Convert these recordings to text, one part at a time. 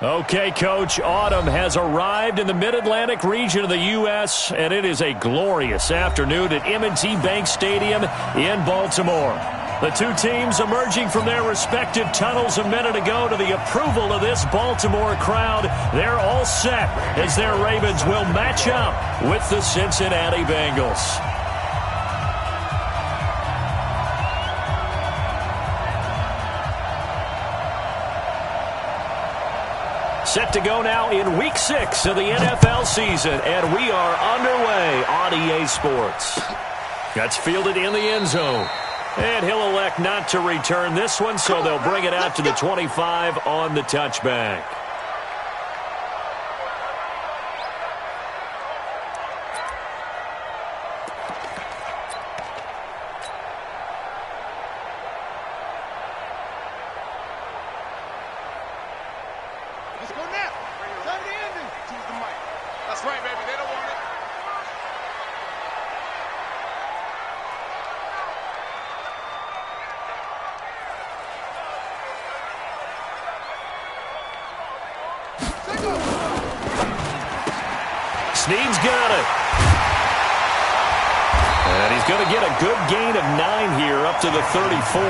Okay, Coach, autumn has arrived in the Mid-Atlantic region of the U.S., and it is a glorious afternoon at M&T Bank Stadium in Baltimore. The two teams emerging from their respective tunnels a minute ago to the approval of this Baltimore crowd. They're all set as their Ravens will match up with the Cincinnati Bengals. Set to go now in Week 6 of the NFL season, and we are underway on EA Sports. That's fielded in the end zone. And he'll elect not to return this one, so they'll bring it out to the 25 on the touchback. Snead's got it. And he's going to get a good gain of 9 here up to the 34.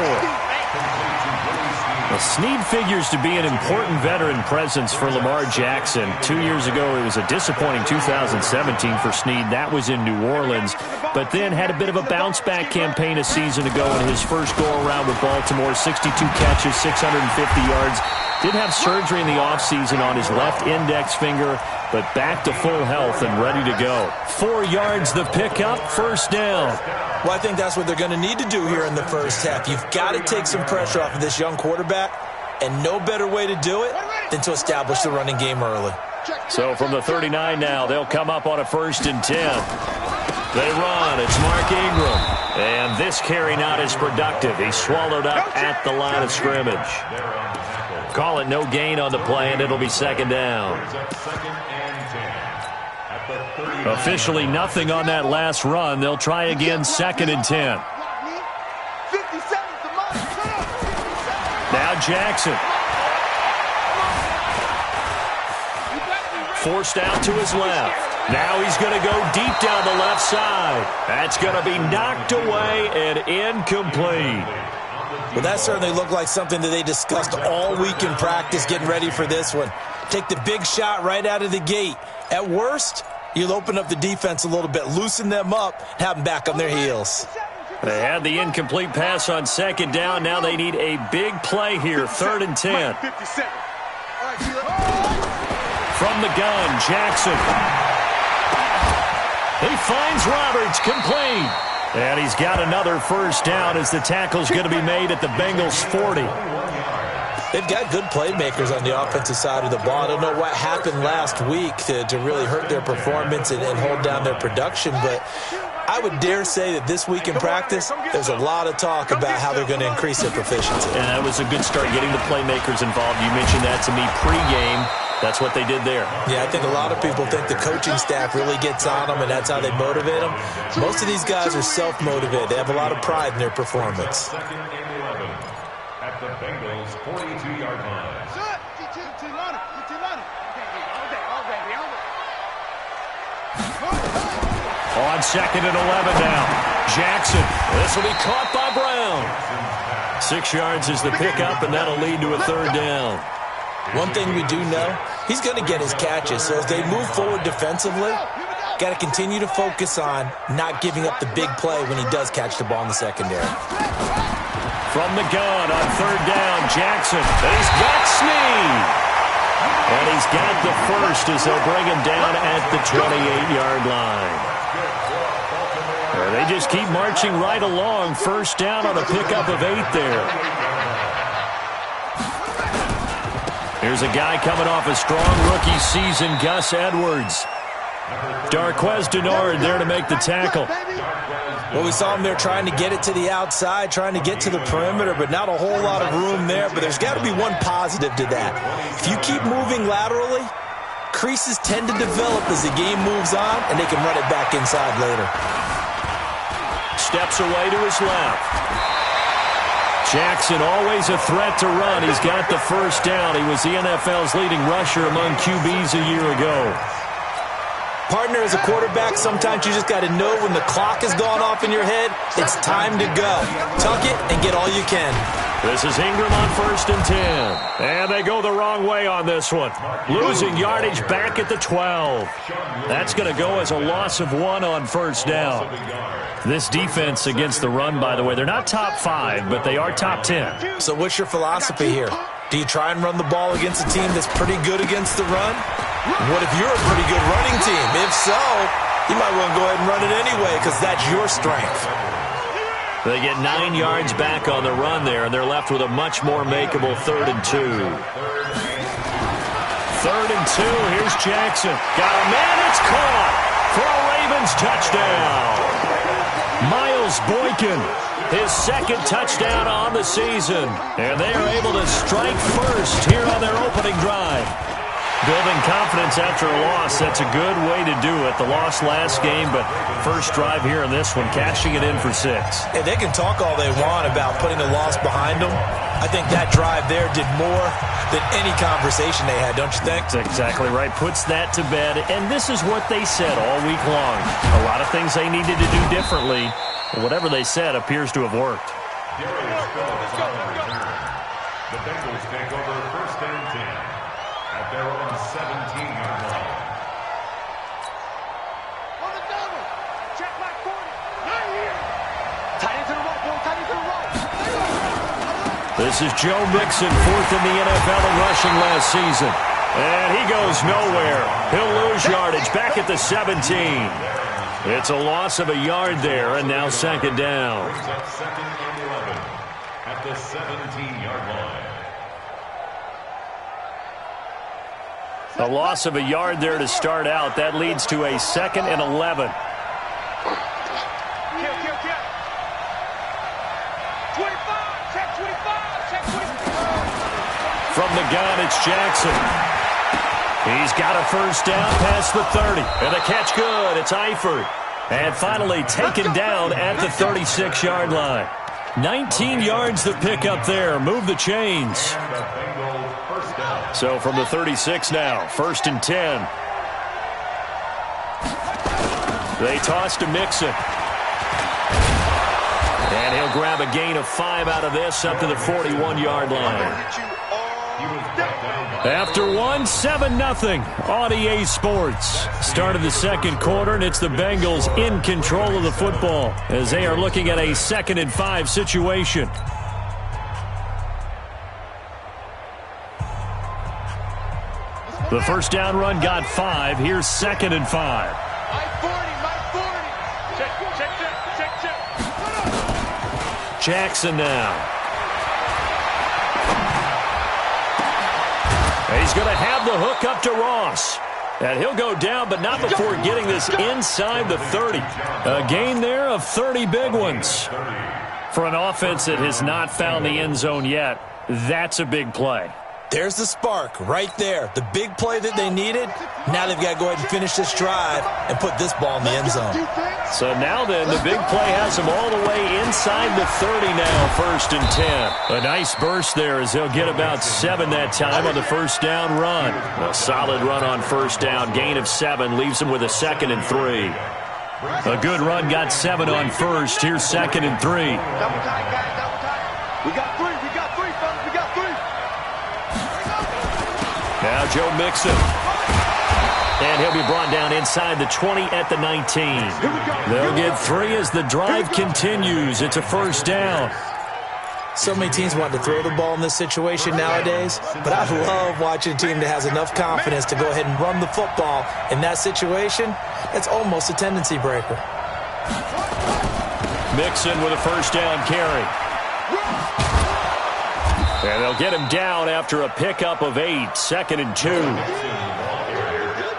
Well, Snead figures to be an important veteran presence for Lamar Jackson. 2 years ago, it was a disappointing 2017 for Snead. That was in New Orleans. But then had a bit of a bounce-back campaign a season ago in his first go-around with Baltimore. 62 catches, 650 yards. Did have surgery in the offseason on his left index finger, but back to full health and ready to go. 4 yards the pickup, first down. Well, I think that's what they're going to need to do here in the first half. You've got to take some pressure off of this young quarterback, and no better way to do it than to establish the running game early. So from the 39 now, they'll come up on a 1st and 10. They run. It's Mark Ingram. And this carry not as productive. He's swallowed up at the line of scrimmage. Call it no gain on the play, and it'll be 2nd down. Officially nothing on that last run. They'll try again 2nd and 10. Now Jackson. Forced out to his left. Now he's going to go deep down the left side. That's going to be knocked away and incomplete. Well, that certainly looked like something that they discussed all week in practice getting ready for this one. Take the big shot right out of the gate. At worst, you'll open up the defense a little bit, loosen them up, have them back on their heels. They had the incomplete pass on 2nd down. Now they need a big play here, 3rd and 10. From the gun, Jackson. He finds Roberts, complete. And he's got another first down as the tackle's going to be made at the Bengals 40. They've got good playmakers on the offensive side of the ball. I don't know what happened last week to really hurt their performance and hold down their production, but I would dare say that this week in practice, there's a lot of talk about how they're going to increase their proficiency. And that was a good start, getting the playmakers involved. You mentioned that to me pregame. That's what they did there. Yeah, I think a lot of people think the coaching staff really gets on them, and that's how they motivate them. Most of these guys are self-motivated. They have a lot of pride in their performance. At the Bengals 42-yard line. On 2nd and 11 now. Jackson. This will be caught by Brown. 6 yards is the pickup, and that'll lead to a 3rd down. One thing we do know, he's going to get his catches. So as they move forward defensively, got to continue to focus on not giving up the big play when he does catch the ball in the secondary. From the gun on 3rd down, Jackson. And he's got Snead. And he's got the first as they'll bring him down at the 28-yard line. They just keep marching right along. 1st down on a pickup of 8 there. Here's a guy coming off a strong rookie season, Gus Edwards. Darquez Denard there to make the tackle. Well, we saw him there trying to get it to the outside, trying to get to the perimeter, but not a whole lot of room there. But there's got to be one positive to that. If you keep moving laterally, creases tend to develop as the game moves on, and they can run it back inside later. Steps away to his left. Jackson always a threat to run. He's got the first down. He was the NFL's leading rusher among QBs a year ago. Partner, as a quarterback, sometimes you just got to know when the clock has gone off in your head, it's time to go. Tuck it and get all you can. This is Ingram on 1st and 10. And they go the wrong way on this one. Losing yardage back at the 12. That's going to go as a loss of 1 on 1st down. This defense against the run, by the way, they're not top 5, but they are top 10. So what's your philosophy here? Do you try and run the ball against a team that's pretty good against the run? What if you're a pretty good running team? If so, you might want to go ahead and run it anyway because that's your strength. They get 9 yards back on the run there, and they're left with a much more makeable 3rd and 2. 3rd and 2, here's Jackson. Got a man, it's caught for a Ravens touchdown. Miles Boykin, his 2nd touchdown on the season. And they are able to strike first here on their opening drive. Building confidence after a loss, that's a good way to do it. The loss last game, but first drive here in this one, cashing it in for 6. Hey, they can talk all they want about putting a loss behind them. I think that drive there did more than any conversation they had, don't you think? That's exactly right. Puts that to bed, and this is what they said all week long. A lot of things they needed to do differently. Whatever they said appears to have worked. The Bengals take over 1st and 10 at their own 17-yard line. On the double. Check back 40. Not here. Tight into the right, boy. Tight into the right. This is Joe Mixon, 4th in the NFL in rushing last season. And he goes nowhere. He'll lose yardage back at the 17. It's a loss of a yard there, and now 2nd down. Brings up 2nd and 11 at the 17-yard line. A loss of a yard there to start out. That leads to a 2nd and 11. Kill. 25. Check 25. Check 25. From the gun, it's Jackson. He's got a first down past the 30. And the catch good. It's Eifert. And finally taken down at the 36-yard line. 19 yards to pick up there. Move the chains. So from the 36 now, 1st and 10. They toss to Mixon. And he'll grab a gain of 5 out of this up to the 41-yard line. After 7-0 on EA Sports. Start of the 2nd quarter, and it's the Bengals in control of the football as they are looking at a 2nd and 5 situation. The first down run got 5. Here's 2nd and 5. Jackson now. He's going to have the hook up to Ross. And he'll go down, but not before getting this inside the 30. A gain there of 30 big ones. For an offense that has not found the end zone yet, that's a big play. There's the spark right there. The big play that they needed. Now they've got to go ahead and finish this drive and put this ball in the end zone. So now then, the big play has them all the way inside the 30 now, 1st and 10. A nice burst there as they'll get about 7 that time on the first down run. A solid run on first down. Gain of 7 leaves them with a 2nd and 3. A good run got 7 on first. Here's 2nd and 3. Double time, guys. Double time. We got 3. We got 3, fellas. We got 3. Now Joe Mixon. And he'll be brought down inside the 20 at the 19. They'll get 3 as the drive continues. It's a first down. So many teams want to throw the ball in this situation nowadays, but I love watching a team that has enough confidence to go ahead and run the football. In that situation, it's almost a tendency breaker. Mixon with a first down carry. And they'll get him down after a pickup of 8, 2nd and 2.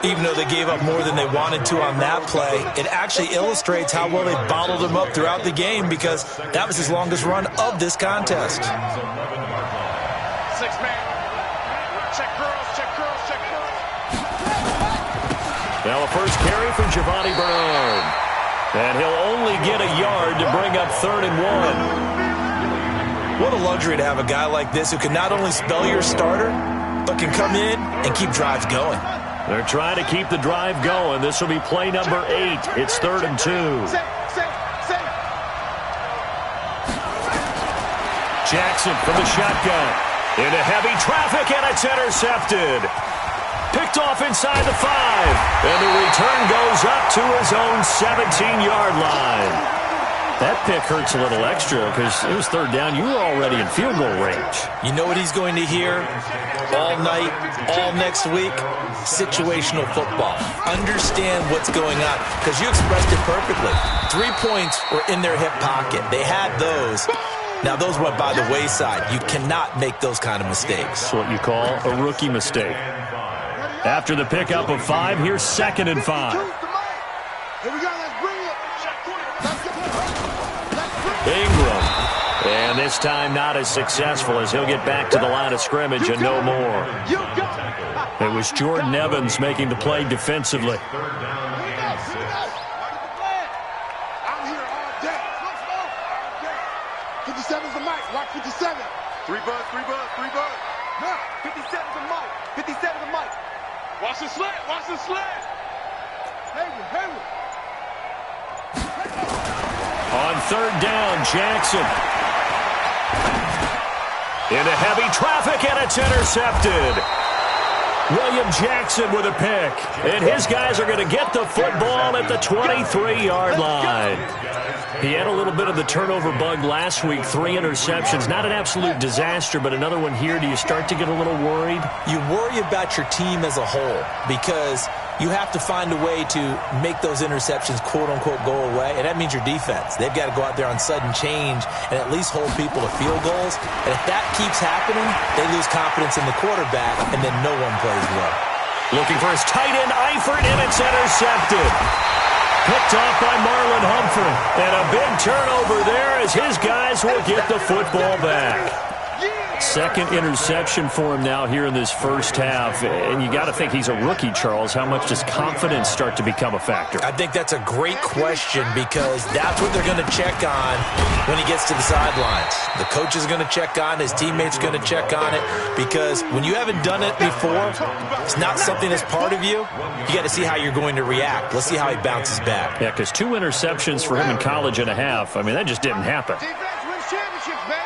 Even though they gave up more than they wanted to on that play, it actually illustrates how well they bottled him up throughout the game because that was his longest run of this contest. 6 man. Check girls, check girls, check girls. Now a first carry from Giovanni Bernard. And he'll only get a yard to bring up 3rd and 1. What a luxury to have a guy like this who can not only spell your starter, but can come in and keep drives going. They're trying to keep the drive going. This will be play number 8. It's 3rd and 2. Jackson from the shotgun. Into heavy traffic, and it's intercepted. Picked off inside the 5. And the return goes up to his own 17-yard line. That pick hurts a little extra because it was 3rd down. You were already in field goal range. You know what he's going to hear all night, all next week? Situational football. Understand what's going on, because you expressed it perfectly. 3 points were in their hip pocket. They had those. Now, those went by the wayside. You cannot make those kind of mistakes. That's what you call a rookie mistake. After the pickup of 5, here's 2nd and 5. Here we go, let's bring it. Ingram. And this time not as successful as he'll get back to the line of scrimmage and no more. It was Jordan Evans making the play defensively. 57's the mic. Watch 57. 3 bucks. 57's the mic. 57's the mic. Watch the slant. Hayward. On 3rd down, Jackson. Into heavy traffic, and it's intercepted. William Jackson with a pick. And his guys are going to get the football at the 23-yard line. He had a little bit of the turnover bug last week, 3 interceptions. Not an absolute disaster, but another one here. Do you start to get a little worried? You worry about your team as a whole because you have to find a way to make those interceptions, quote-unquote, go away, and that means your defense. They've got to go out there on sudden change and at least hold people to field goals. And if that keeps happening, they lose confidence in the quarterback, and then no one plays well. Looking for his tight end, Eifert, and it's intercepted. Picked off by Marlon Humphrey. And a big turnover there as his guys will get the football back. 2nd interception for him now here in this first half. And you got to think he's a rookie, Charles. How much does confidence start to become a factor? I think that's a great question because that's what they're going to check on when he gets to the sidelines. The coach is going to check on, his teammates are going to check on it, because when you haven't done it before, it's not something that's part of you. You got to see how you're going to react. Let's see how he bounces back. Yeah, because 2 interceptions for him in college and a half. I mean, that just didn't happen. Defense wins championships, baby.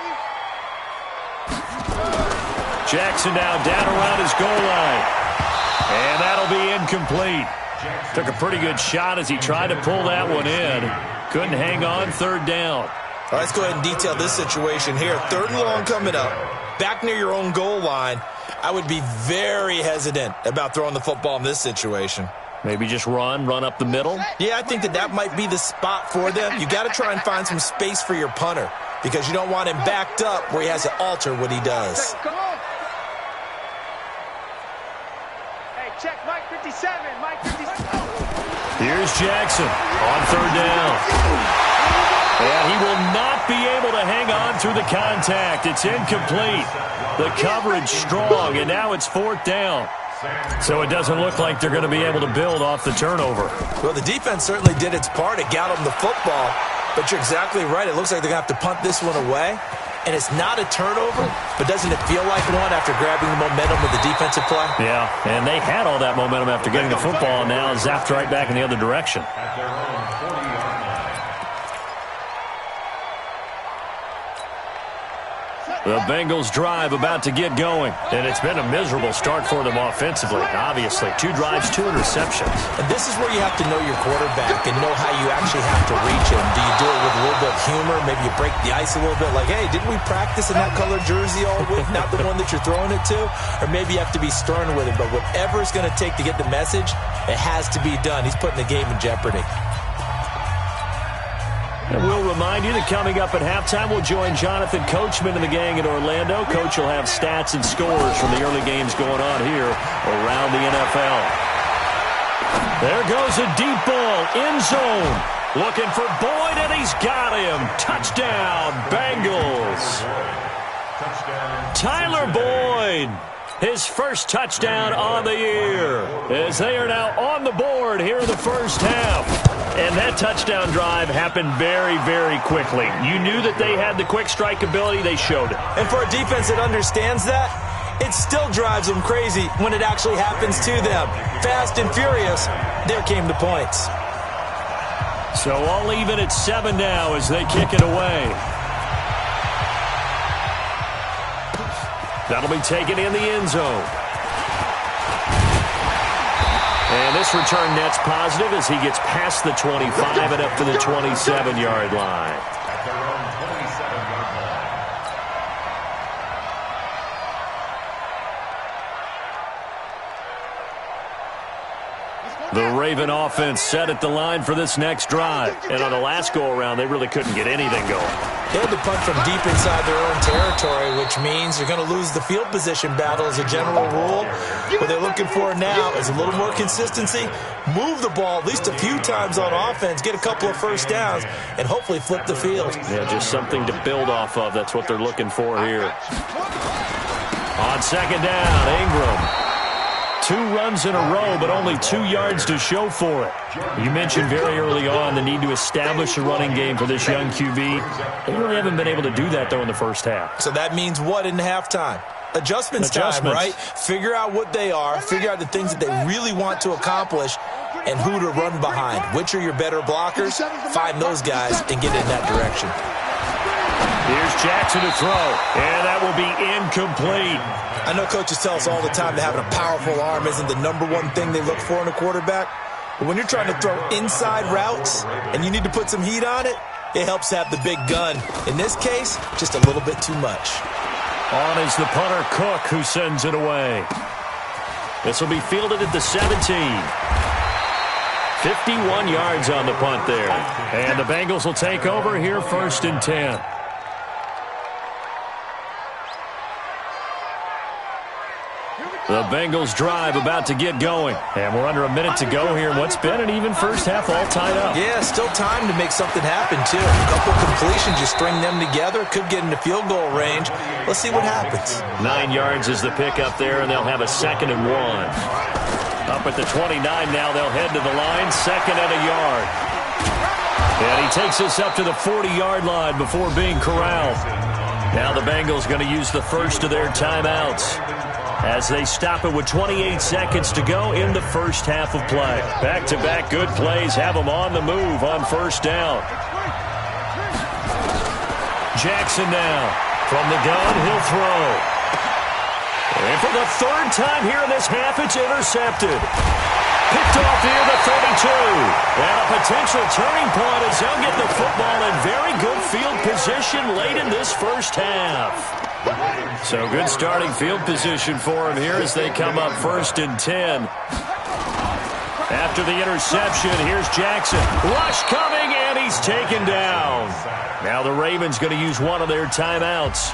Jackson now down around his goal line. And that'll be incomplete. Took a pretty good shot as he tried to pull that one in. Couldn't hang on, 3rd down. All right, let's go ahead and detail this situation here. 3rd and long coming up. Back near your own goal line. I would be very hesitant about throwing the football in this situation. Maybe just run up the middle? Yeah, I think that might be the spot for them. You got to try and find some space for your punter because you don't want him backed up where he has to alter what he does. Check Mike 57. Here's Jackson on 3rd down. And he will not be able to hang on through the contact. It's incomplete. The coverage strong, and now it's 4th down. So it doesn't look like they're going to be able to build off the turnover. Well, the defense certainly did its part. It got them the football. But you're exactly right. It looks like they're going to have to punt this one away. And it's not a turnover, but doesn't it feel like one after grabbing the momentum with the defensive play? Yeah, and they had all that momentum after getting the football, and now zapped right back in the other direction. The Bengals drive about to get going, and it's been a miserable start for them offensively. Obviously, 2 drives, 2 interceptions. And this is where you have to know your quarterback and know how you actually have to reach him. Do you do it with a little bit of humor? Maybe you break the ice a little bit like, hey, didn't we practice in that colored jersey all week? Not the one that you're throwing it to? Or maybe you have to be stern with him. But whatever it's going to take to get the message, it has to be done. He's putting the game in jeopardy. And we'll remind you that coming up at halftime, we'll join Jonathan Coachman and the gang in Orlando. Coach will have stats and scores from the early games going on here around the NFL. There goes a deep ball, end zone. Looking for Boyd, and he's got him. Touchdown, Bengals. Tyler Boyd. his first touchdown on the year, as they are now on the board here in the first half. And that touchdown drive happened very, very quickly. You knew that they had the quick strike ability. They showed it. And for a defense that understands that, it still drives them crazy when it actually happens to them. Fast and furious, there came the points. So all even at 7 now as they kick it away. That'll be taken in the end zone. And this return net's positive as he gets past the 25 and up to the 27-yard line. At their own 27-yard line. The Raven offense set at the line for this next drive. And on the last go-around, they really couldn't get anything going. They had to punt from deep inside their own territory, which means you're going to lose the field position battle as a general rule. What they're looking for now is a little more consistency, move the ball at least a few times on offense, get a couple of first downs, and hopefully flip the field. Yeah, just something to build off of. That's what they're looking for here. On second down, Ingram. 2 runs in a row, but only 2 yards to show for it. You mentioned very early on the need to establish a running game for this young QB. They really haven't been able to do that, though, in the first half. So that means what in halftime? Adjustments time, right? Figure out what they are, figure out the things that they really want to accomplish, and who to run behind. Which are your better blockers? Find those guys and get in that direction. Here's Jackson to throw, and that will be incomplete. I know coaches tell us all the time that having a powerful arm isn't the #1 thing they look for in a quarterback. But when you're trying to throw inside routes and you need to put some heat on it, it helps have the big gun. In this case, just a little bit too much. On is the punter, Cook, who sends it away. This will be fielded at the 17. 51 yards on the punt there. And the Bengals will take over here, 1st and 10. The Bengals drive about to get going. And we're under a minute to go here in what's been an even first half all tied up. Yeah, still time to make something happen, too. A couple completions, you string them together, could get into field goal range. Let's see what happens. 9 yards is the pickup there, and they'll have a 2nd and 1. Up at the 29 now, they'll head to the line, 2nd and a yard. And he takes us up to the 40-yard line before being corralled. Now the Bengals going to use the first of their timeouts as they stop it with 28 seconds to go in the first half of play. Back-to-back good plays have them on the move on 1st down. Jackson now from the gun, he'll throw. And for the 3rd time here in this half, it's intercepted. Picked off near the 32. And a potential turning point as they'll get the football in very good field position late in this first half. So good starting field position for him here as they come up 1st and 10. After the interception, here's Jackson. Rush coming, and he's taken down. Now the Ravens going to use one of their timeouts,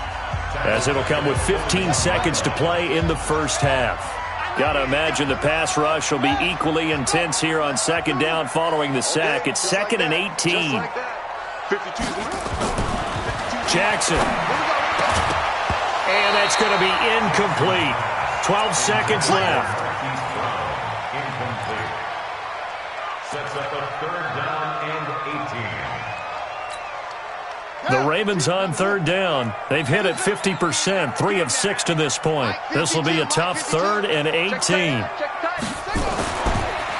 as it'll come with 15 seconds to play in the first half. Got to imagine the pass rush will be equally intense here on 2nd down following the sack. It's 2nd and 18. Jackson. And that's going to be incomplete. 12 seconds left. Incomplete. Sets up a 3rd down and 18. The Ravens on 3rd down. They've hit it 50%, 3 of 6 to this point. This will be a tough 3rd and 18.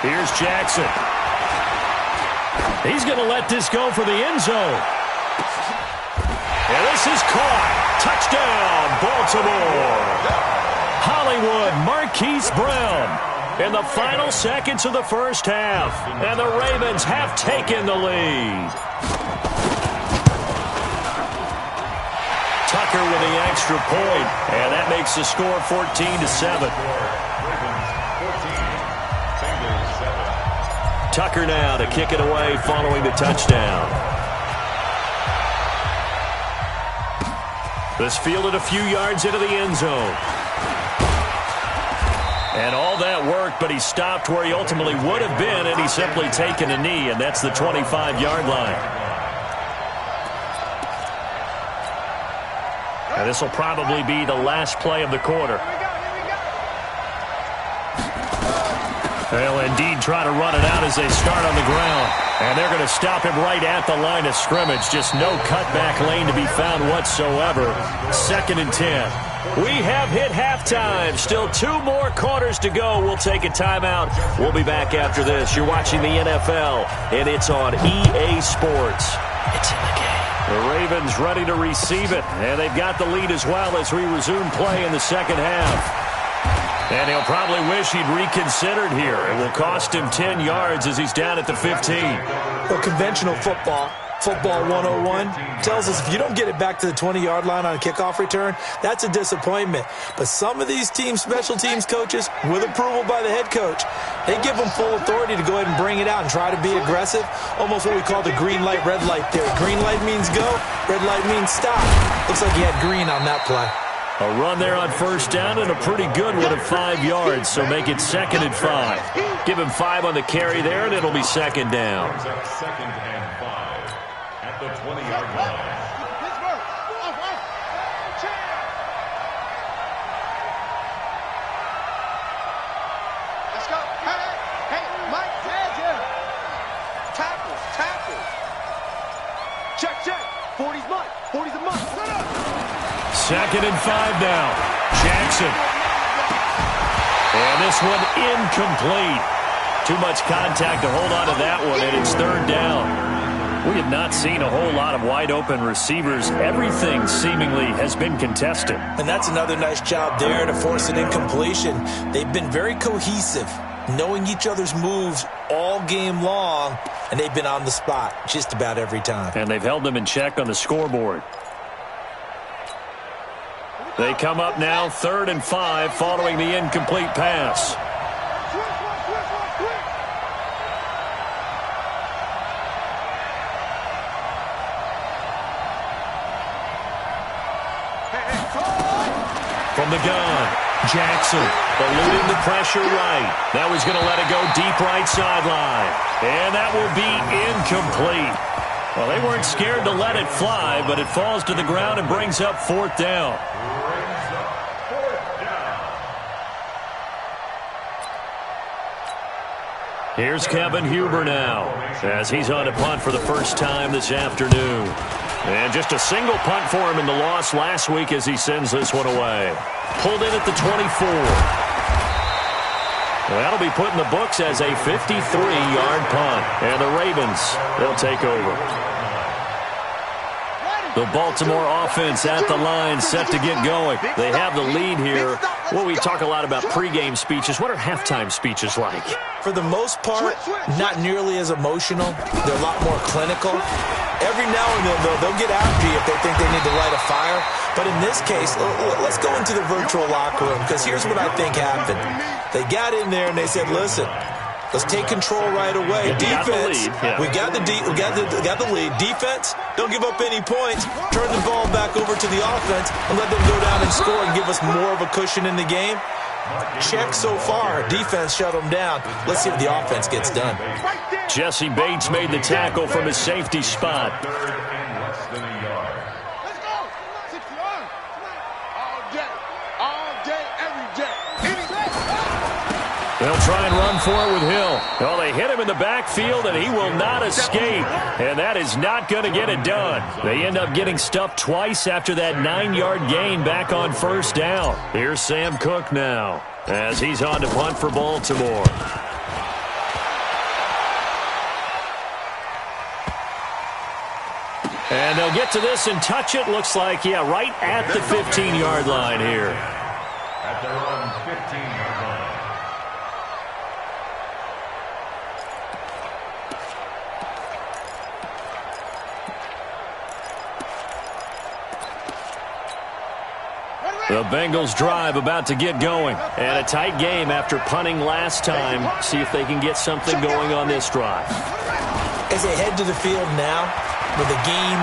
Here's Jackson. He's going to let this go for the end zone. And this is caught. Touchdown, Baltimore. Hollywood Marquise Brown in the final seconds of the first half. And the Ravens have taken the lead. Tucker with the extra point, and that makes the score 14-7. Tucker now to kick it away following the touchdown. This fielded a few yards into the end zone. And all that worked, but he stopped where he ultimately would have been, and he's simply taken a knee, and that's the 25-yard line. And this will probably be the last play of the quarter. They'll indeed try to run it out as they start on the ground. And they're going to stop him right at the line of scrimmage. Just no cutback lane to be found whatsoever. 2nd and 10. We have hit halftime. Still 2 more quarters to go. We'll take a timeout. We'll be back after this. You're watching the NFL, and it's on EA Sports. It's in the game. The Ravens ready to receive it, and they've got the lead as well as we resume play in the second half. And he'll probably wish he'd reconsidered here. It will cost him 10 yards as he's down at the 15. Well, conventional football 101, tells us if you don't get it back to the 20-yard line on a kickoff return, that's a disappointment. But some of these special teams coaches, with approval by the head coach, they give them full authority to go ahead and bring it out and try to be aggressive. Almost what we call the green light, red light theory. Green light means go, red light means stop. Looks like he had green on that play. A run there on first down and a pretty good one of 5 yards, so make it 2nd and 5. Give him 5 on the carry there, and it'll be 2nd down. 2nd and 5 at the 20-yard line. Let's go. Hey, Mike, tackle. Check. 40's mine. 40's a mine. 2nd and 5 now. Jackson. And this one incomplete. Too much contact to hold on to that one, and it's 3rd down. We have not seen a whole lot of wide-open receivers. Everything seemingly has been contested. And that's another nice job there to force an incompletion. They've been very cohesive, knowing each other's moves all game long, and they've been on the spot just about every time. And they've held them in check on the scoreboard. They come up now 3rd and 5 following the incomplete pass. From the gun, Jackson eluding the pressure right. That was going to let it go deep right sideline. And that will be incomplete. Well, they weren't scared to let it fly, but it falls to the ground and brings up 4th down. Here's Kevin Huber now as he's on a punt for the first time this afternoon. And just a single punt for him in the loss last week as he sends this one away. Pulled in at the 24. Well, that'll be put in the books as a 53-yard punt. And the Ravens, they'll take over. The Baltimore offense at the line, set to get going. They have the lead here. Well, we talk a lot about pregame speeches. What are halftime speeches like? For the most part, not nearly as emotional. They're a lot more clinical. Every now and then, though, they'll get after you if they think they need to light a fire. But in this case, let's go into the virtual locker room, because here's what I think happened. They got in there and they said, listen, let's take control right away. Defense, we got the lead. Defense, don't give up any points. Turn the ball back over to the offense and let them go down and score and give us more of a cushion in the game. Check so far. Defense shut them down. Let's see if the offense gets done. Jesse Bates made the tackle from his safety spot. They'll try and run for it with Hill. Well, they hit him in the backfield, and he will not escape. And that is not going to get it done. They end up getting stuffed twice after that 9-yard gain back on first down. Here's Sam Cook now as he's on to punt for Baltimore. And they'll get to this and touch it. Looks like, right at the 15-yard line here. At their own 15-yard line. The Bengals drive about to get going. And a tight game after punting last time. See if they can get something going on this drive. As they head to the field now, with the game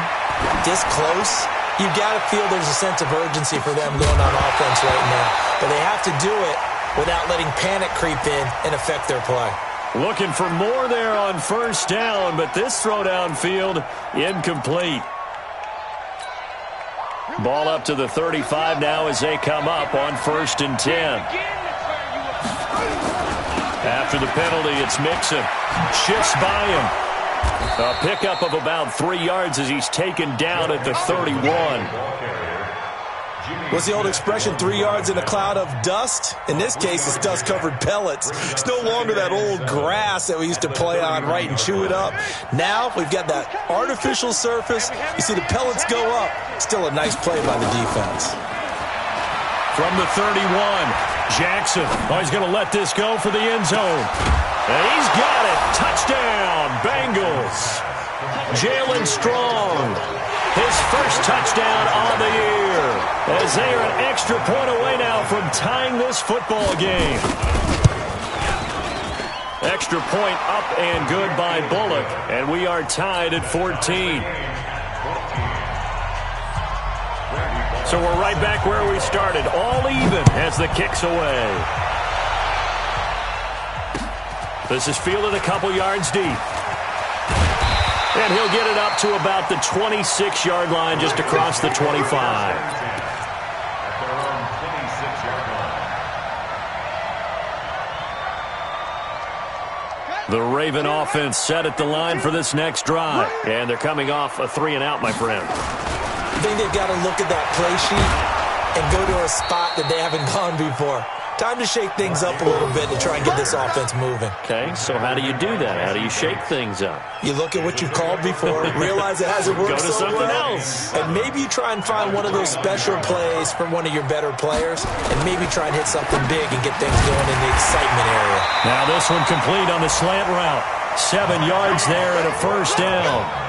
this close, you've got to feel there's a sense of urgency for them going on offense right now. But they have to do it without letting panic creep in and affect their play. Looking for more there on first down, but this throw downfield incomplete. Ball up to the 35 now as they come up on 1st and 10. After the penalty, it's Mixon. Shifts by him. A pickup of about 3 yards as he's taken down at the 31. What's the old expression, 3 yards in a cloud of dust? In this case, it's dust-covered pellets. It's no longer that old grass that we used to play on, right, and chew it up. Now we've got that artificial surface. You see the pellets go up. Still a nice play by the defense. From the 31, Jackson. Oh, he's going to let this go for the end zone. And he's got it. Touchdown, Bengals. Jalen Strong. His first touchdown on the year. As they are an extra point away now from tying this football game. Extra point up and good by Bullock. And we are tied at 14. So we're right back where we started. All even as the kick's away. This is fielded a couple yards deep. And he'll get it up to about the 26-yard line, just across the 25. The Raven offense set at the line for this next drive. And they're coming off a 3-and-out, my friend. I think they've got to look at that play sheet and go to a spot that they haven't gone before. Time to shake things up a little bit to try and get this offense moving. Okay, so how do you do that? How do you shake things up? You look at what you've called before, realize it hasn't worked Go to so something well, else. and maybe you try and find one of those special plays from one of your better players, and maybe try and hit something big and get things going in the excitement area. Now this one complete on the slant route. 7 yards there and a first down.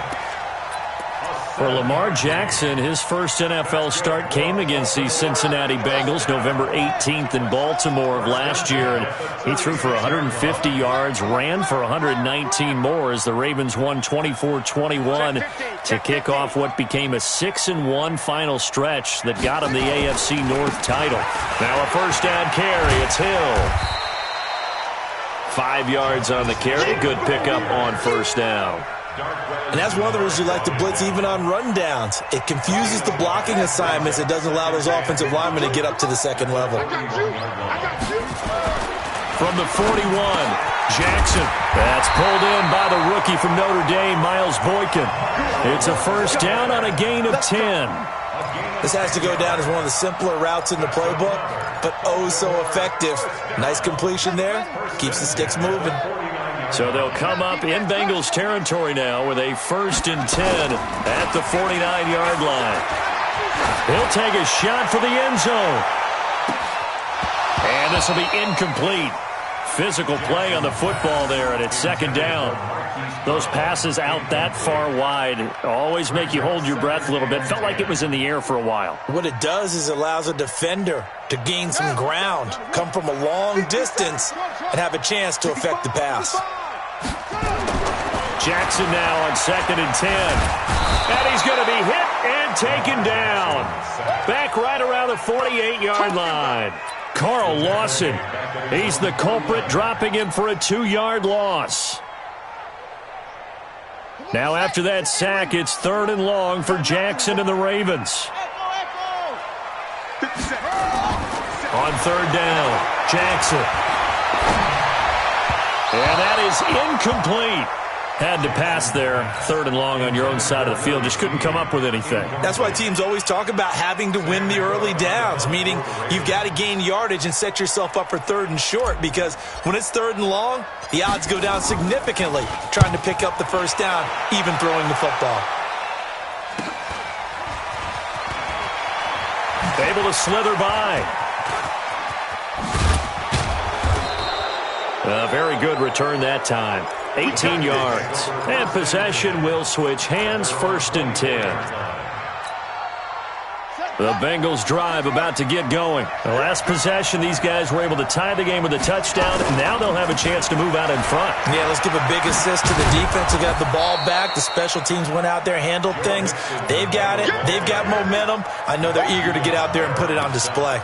For Lamar Jackson, his first NFL start came against the Cincinnati Bengals November 18th in Baltimore of last year. And he threw for 150 yards, ran for 119 more as the Ravens won 24-21 to kick off what became a 6-1 final stretch that got him the AFC North title. Now a first down carry. It's Hill. 5 yards on the carry. Good pickup on first down. And that's one of the reasons you like to blitz even on rundowns. It confuses the blocking assignments. It doesn't allow those offensive linemen to get up to the second level. From the 41, Jackson. That's pulled in by the rookie from Notre Dame, Miles Boykin. It's a first down on a gain of 10. This has to go down as one of the simpler routes in the playbook, but oh so effective. Nice completion there. Keeps the sticks moving. So they'll come up in Bengals territory now with a 1st and 10 at the 49-yard line. He'll take a shot for the end zone. And this will be incomplete. Physical play on the football there, and it's second down. Those passes out that far wide always make you hold your breath a little bit. Felt like it was in the air for a while. What it does is it allows a defender to gain some ground, come from a long distance, and have a chance to affect the pass. Jackson now on 2nd and 10. And he's going to be hit and taken down. Back right around the 48-yard line. Carl Lawson, he's the culprit, dropping him for a 2-yard loss. Now after that sack, it's 3rd and long for Jackson and the Ravens. On 3rd down, Jackson. And that is incomplete. Had to pass there, 3rd and long on your own side of the field. Just couldn't come up with anything. That's why teams always talk about having to win the early downs, meaning you've got to gain yardage and set yourself up for 3rd and short, because when it's 3rd and long, the odds go down significantly trying to pick up the first down, even throwing the football. Able to slither by. A very good return that time. 18 yards. And possession will switch hands, 1st and 10. The Bengals drive about to get going. The last possession, these guys were able to tie the game with a touchdown, and now they'll have a chance to move out in front. Yeah, let's give a big assist to the defense. They got the ball back. The special teams went out there, handled things. They've got it. They've got momentum. I know they're eager to get out there and put it on display.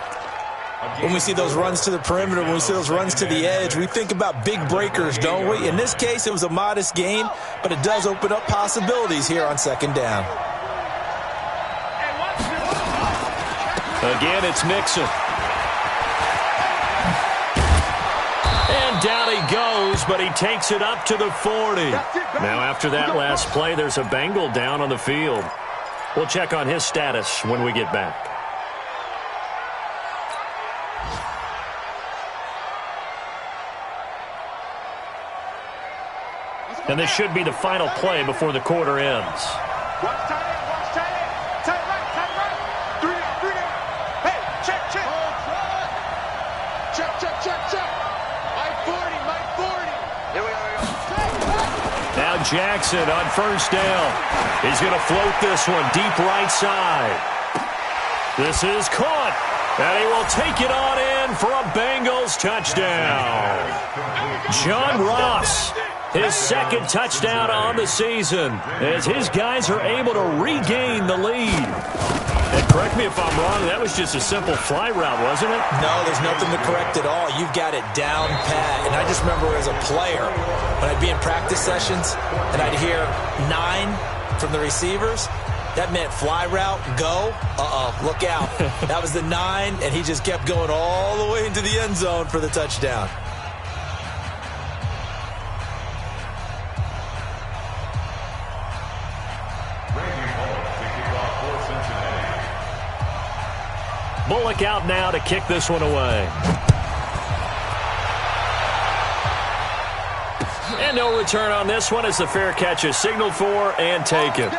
When we see those runs to the perimeter, when we see those runs to the edge, we think about big breakers, don't we? In this case, it was a modest gain, but it does open up possibilities here on 2nd down. Again, it's Mixon. And And down he goes, but he takes it up to the 40. Now, after that last play, there's a Bengal down on the field. We'll check on his status when we get back. And this should be the final play before the quarter ends. Watch tight end, watch tight end. Tight right. 3 down. Hey, check. Check. Mike 40. Here we go. Now Jackson on first down. He's going to float this one deep right side. This is caught. And he will take it on in for a Bengals touchdown. John Ross, his second touchdown on the season, as his guys are able to regain the lead. And correct me if I'm wrong, that was just a simple fly route, wasn't it? No, there's nothing to correct at all. You've got it down pat. And I just remember as a player, when I'd be in practice sessions and I'd hear 9 from the receivers, that meant fly route, go, look out. That was the 9, and he just kept going all the way into the end zone for the touchdown. Bullock out now to kick this one away. And no return on this one as the fair catch is signaled for and taken.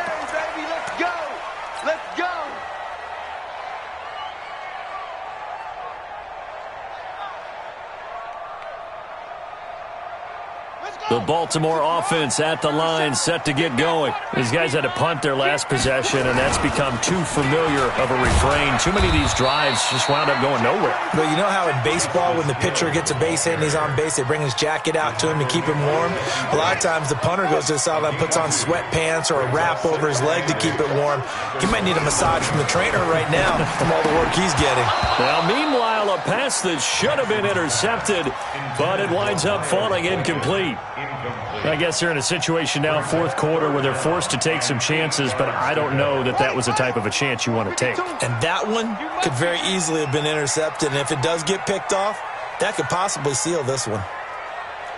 The Baltimore offense at the line, set to get going. These guys had to punt their last possession, and that's become too familiar of a refrain. Too many of these drives just wound up going nowhere. Well, you know how in baseball, when the pitcher gets a base hit and he's on base, they bring his jacket out to him to keep him warm? A lot of times the punter goes to the sideline, puts on sweatpants or a wrap over his leg to keep it warm. He might need a massage from the trainer right now from all the work he's getting. Now, meanwhile, a pass that should have been intercepted, but it winds up falling incomplete. I guess they're in a situation now, fourth quarter, where they're forced to take some chances, but I don't know that that was the type of a chance you want to take. And that one could very easily have been intercepted, and if it does get picked off, that could possibly seal this one.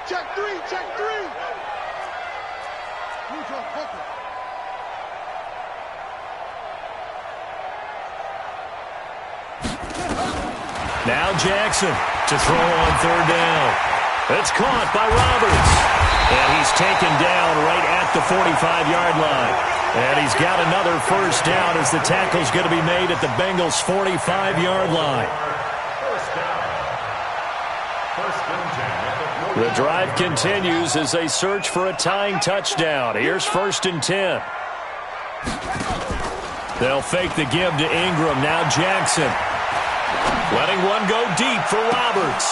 Check 3. Now Jackson to throw on third down. It's caught by Roberts. And he's taken down right at the 45-yard line. And he's got another first down as the tackle's going to be made at the Bengals' 45-yard line. The drive continues as they search for a tying touchdown. Here's 1st and 10. They'll fake the give to Ingram. Now Jackson. Letting one go deep for Roberts.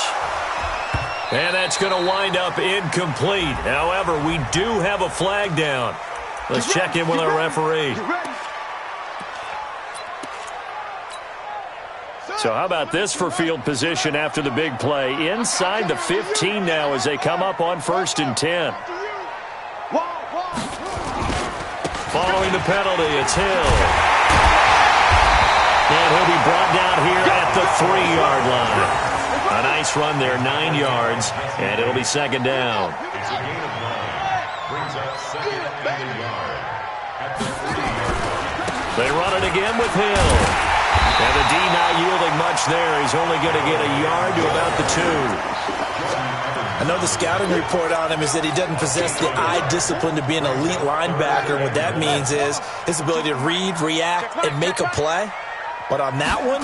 And that's going to wind up incomplete. However, we do have a flag down. Let's check in with our referee. So how about this for field position after the big play? Inside the 15 now as they come up on 1st and 10. Following the penalty, it's Hill. And he'll be brought down here at the 3-yard line. A nice run there, 9 yards, and it'll be 2nd down. It's a gain of 9. Brings up 2nd and a yard. At the 3-yard. They run it again with Hill. And the D not yielding much there. He's only going to get a yard to about the 2. I know the scouting report on him is that he doesn't possess the eye discipline to be an elite linebacker. What that means is his ability to read, react, and make a play. But on that one,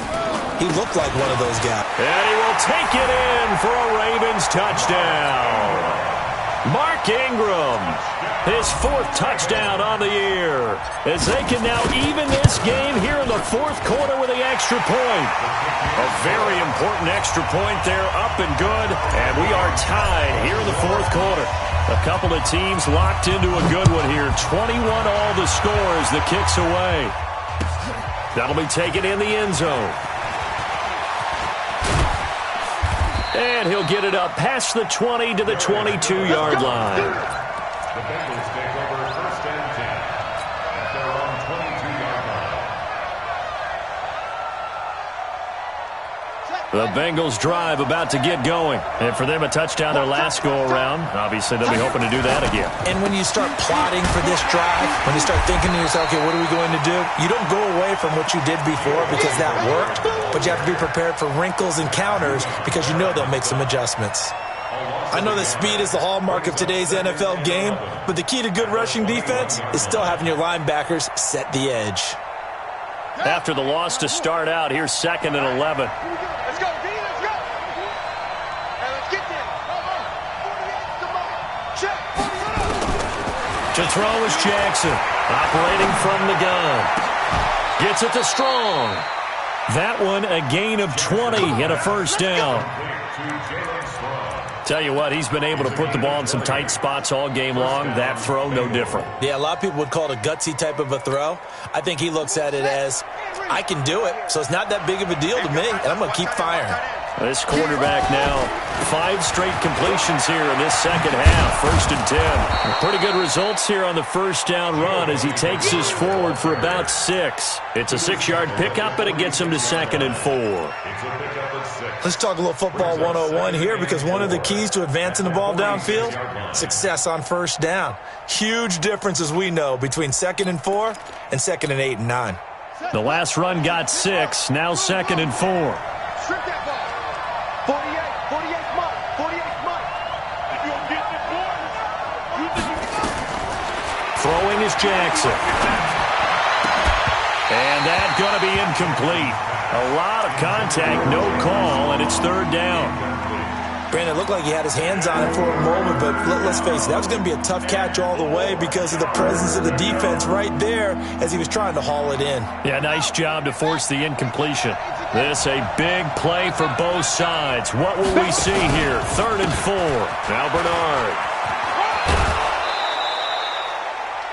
he looked like one of those guys. And he will take it in for a Ravens touchdown. Mark Ingram, his 4th touchdown on the year, as they can now even this game here in the 4th quarter with the extra point. A very important extra point there, up and good, and we are tied here in the 4th quarter. A couple of teams locked into a good one here. 21 all the score as the kick's away. That'll be taken in the end zone. And he'll get it up past the 20 to the 22-yard line. The Bengals take over 1st and 10 at their own 22-yard line. The Bengals drive about to get going. And for them, a touchdown their last go-around. Obviously, they'll be hoping to do that again. And when you start plotting for this drive, when you start thinking to yourself, okay, what are we going to do? You don't go away from what you did before because that worked, but you have to be prepared for wrinkles and counters because you know they'll make some adjustments. I know that speed is the hallmark of today's NFL game, but the key to good rushing defense is still having your linebackers set the edge. After the loss to start out, here's 2nd and 11. Let's go, D, let's go. Hey, let's get there. 48, come on. Check. To throw is Jackson, operating from the gun. Gets it to Strong. That one a gain of 20 and a first down. Tell you what, he's been able to put the ball in some tight spots all game long. That throw, no different. Yeah, a lot of people would call it a gutsy type of a throw. I think he looks at it as, I can do it, so it's not that big of a deal to me, and I'm going to keep firing. This quarterback now, 5 straight completions here in this second half, 1st and 10. Pretty good results here on the first down run as he takes us forward for about 6. It's a 6-yard pickup, and it gets him to 2nd and 4. Let's talk a little football 101 here because one of the keys to advancing the ball downfield, success on first down. Huge difference, as we know, between 2nd and 4 and 2nd and 8 and 9. The last run got 6, now 2nd and 4. Strip that ball. 48 Mike. 48 Mike. If you don't get this ball, you think you can. Throwing is Jackson. And that's going to be incomplete. A lot of contact, no call, and it's 3rd down. Brandon, it looked like he had his hands on it for a moment, but let's face it, that was going to be a tough catch all the way because of the presence of the defense right there as he was trying to haul it in. Yeah, nice job to force the incompletion. This a big play for both sides. What will we see here? 3rd and 4. Now Bernard.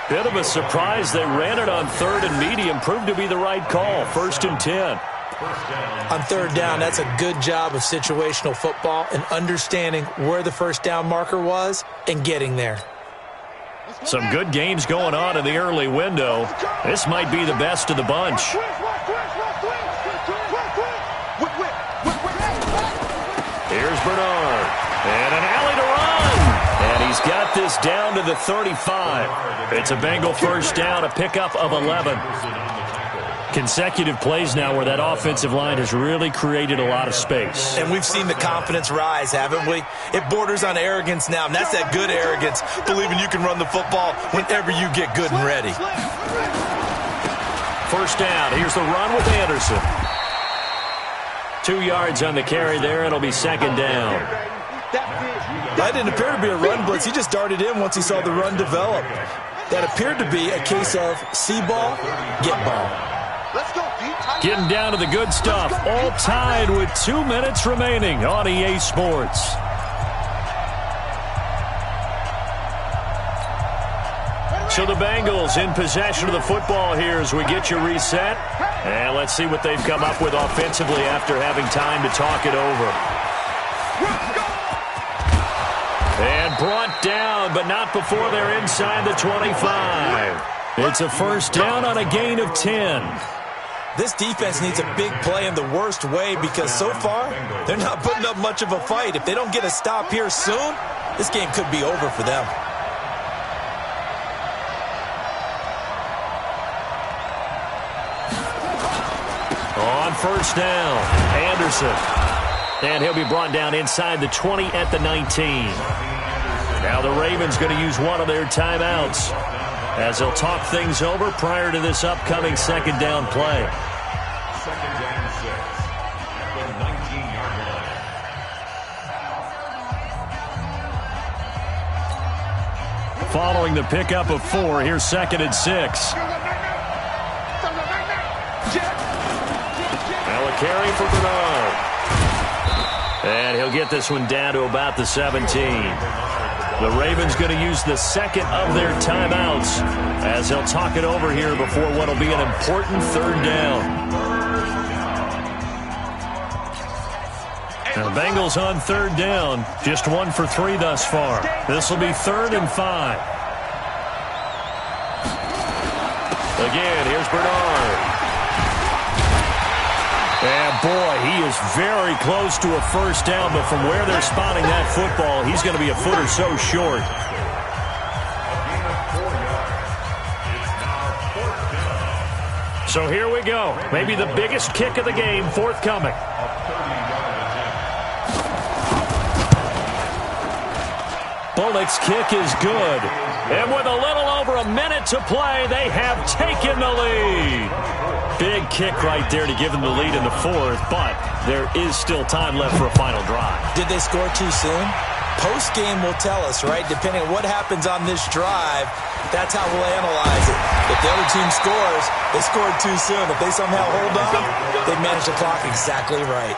Bit of a surprise. They ran it on 3rd and medium. Proved to be the right call. 1st and 10. On 3rd down, that's a good job of situational football and understanding where the first down marker was and getting there. Some good games going on in the early window. This might be the best of the bunch. Here's Bernard. And an alley to run. And he's got this down to the 35. It's a Bengal first down, a pickup of 11. Consecutive plays now where that offensive line has really created a lot of space. And we've seen the confidence rise, haven't we? It borders on arrogance now, and that's that good arrogance, believing you can run the football whenever you get good and ready. First down. Here's the run with Anderson. 2 yards on the carry there. It'll be 2nd down. That didn't appear to be a run blitz. He just darted in once he saw the run develop. That appeared to be a case of see ball, get ball. Let's go, D. Getting down to the good stuff. All tied with 2 minutes remaining on EA Sports. So the Bengals in possession of the football here as we get you reset. And let's see what they've come up with offensively after having time to talk it over. And brought down, but not before they're inside the 25. It's a first down on a gain of 10. This defense needs a big play in the worst way because so far, they're not putting up much of a fight. If they don't get a stop here soon, this game could be over for them. On first down, Anderson. And he'll be brought down inside the 20 at the 19. Now the Ravens going to use one of their timeouts as they'll talk things over prior to this upcoming 2nd down play. 2nd down 6 at the 19-yard line. Following the pickup of 4, here's 2nd and 6. Now a carry for Bernard. And he'll get this one down to about the 17. The Ravens going to use the second of their timeouts as they'll talk it over here before what will be an important 3rd down. Now the Bengals on 3rd down, just 1 for 3 thus far. This will be 3rd and 5. Again, here's Bernard. And boy, he is very close to a first down, but from where they're spotting that football, he's going to be a foot or so short. So here we go. Maybe the biggest kick of the game forthcoming. Bullock's kick is good. And with a little over a minute to play, they have taken the lead. Big kick right there to give them the lead in the fourth, but there is still time left for a final drive. Did they score too soon? Post-game will tell us, right? Depending on what happens on this drive, that's how we'll analyze it. If the other team scores, they scored too soon. If they somehow hold on, they manage the clock exactly right.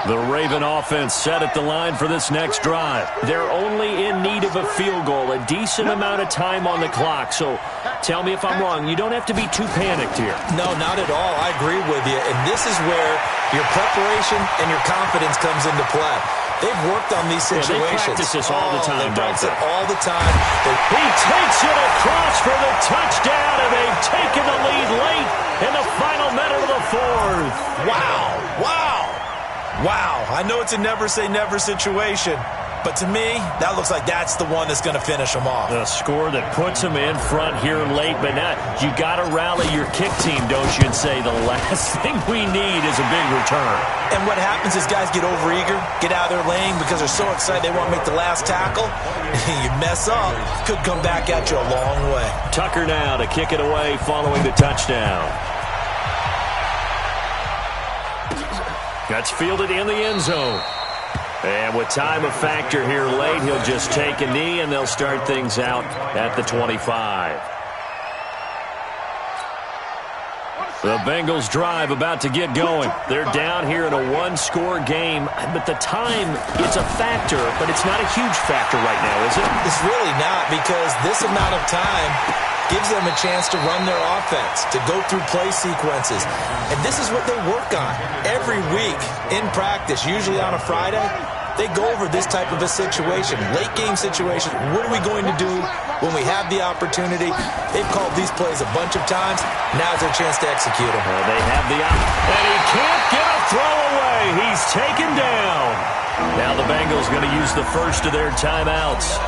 The Raven offense set at the line for this next drive. They're only in need of a field goal, a decent amount of time on the clock. So tell me if I'm wrong. You don't have to be too panicked here. No, not at all. I agree with you. And this is where your preparation and your confidence comes into play. They've worked on these situations. Yeah, they practice this all the time. They practice it all the time. He takes it across for the touchdown, and they've taken the lead late in the final minute of the fourth. Wow. Wow. Wow, I know it's a never-say-never situation, but to me, that looks like that's the one that's going to finish them off. The score that puts them in front here late, but now you got to rally your kick team, don't you, and say the last thing we need is a big return. And what happens is guys get overeager, get out of their lane because they're so excited they want to make the last tackle. You mess up, could come back at you a long way. Tucker now to kick it away following the touchdown. That's fielded in the end zone. And with time a factor here late, he'll just take a knee, and they'll start things out at the 25. The Bengals drive about to get going. They're down here in a one-score game, but the time, it's a factor, but it's not a huge factor right now, is it? It's really not, because this amount of time gives them a chance to run their offense, to go through play sequences. And this is what they work on every week in practice, usually on a Friday. They go over this type of a situation, late game situation. What are we going to do when we have the opportunity? They've called these plays a bunch of times. Now's their chance to execute them. Well, they have the opportunity. And he can't get a throw away. He's taken down. Now the Bengals going to use the first of their timeouts,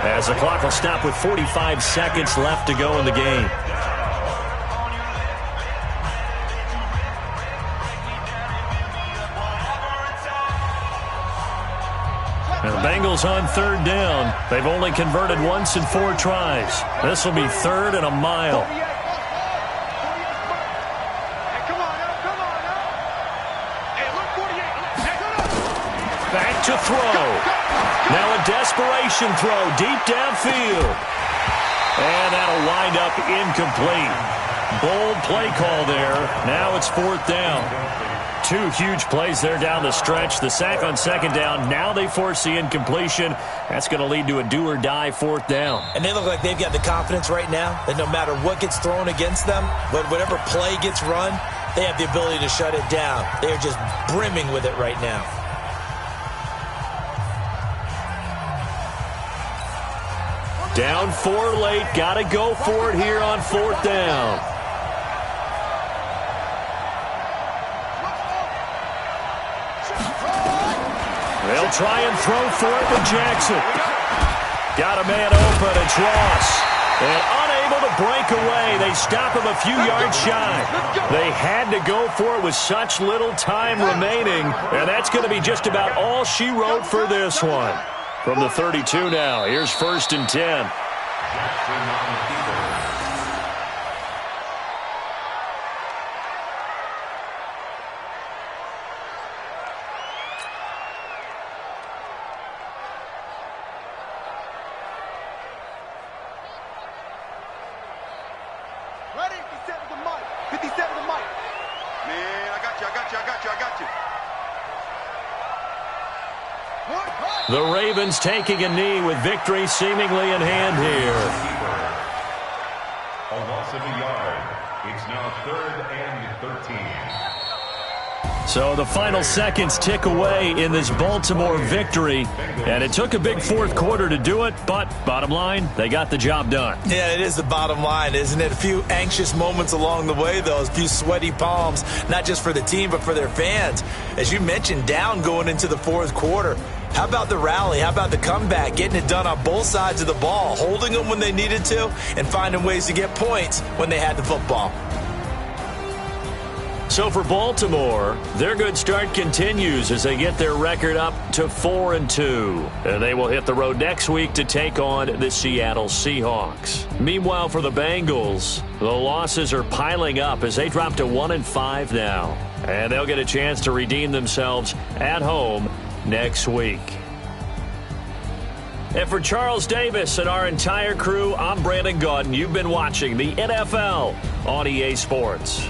as the clock will stop with 45 seconds left to go in the game. And the Bengals on third down. They've only converted once in 4 tries. This will be third and a mile. Back to throw. Now a desperation throw deep downfield. And that'll wind up incomplete. Bold play call there. Now it's 4th down. 2 huge plays there down the stretch. The sack on 2nd down. Now they force the incompletion. That's going to lead to a do-or-die 4th down. And they look like they've got the confidence right now that no matter what gets thrown against them, whatever play gets run, they have the ability to shut it down. They are just brimming with it right now. Down 4 late. Got to go for it here on 4th down. They'll try and throw for it with Jackson. Got a man open. It's Ross. And unable to break away. They stop him a few yards shy. They had to go for it with such little time remaining. And that's going to be just about all she wrote for this one. From the 32 now, here's 1st and 10. Ready? 57 to Mike. 57 to Mike. Man, I got you. The Ravens taking a knee with victory seemingly in hand here. A loss of a yard. It's now 3rd and 13. So the final seconds tick away in this Baltimore victory, and it took a big fourth quarter to do it, but bottom line, they got the job done. Yeah, it is the bottom line, isn't it? A few anxious moments along the way, though, a few sweaty palms, not just for the team, but for their fans. As you mentioned, down going into the fourth quarter. How about the rally? How about the comeback? Getting it done on both sides of the ball, holding them when they needed to, and finding ways to get points when they had the football. So for Baltimore, their good start continues as they get their record up to 4-2. And they will hit the road next week to take on the Seattle Seahawks. Meanwhile, for the Bengals, the losses are piling up as they drop to 1-5 now. And they'll get a chance to redeem themselves at home next week. And for Charles Davis and our entire crew, I'm Brandon Gaudin. You've been watching the NFL on EA Sports.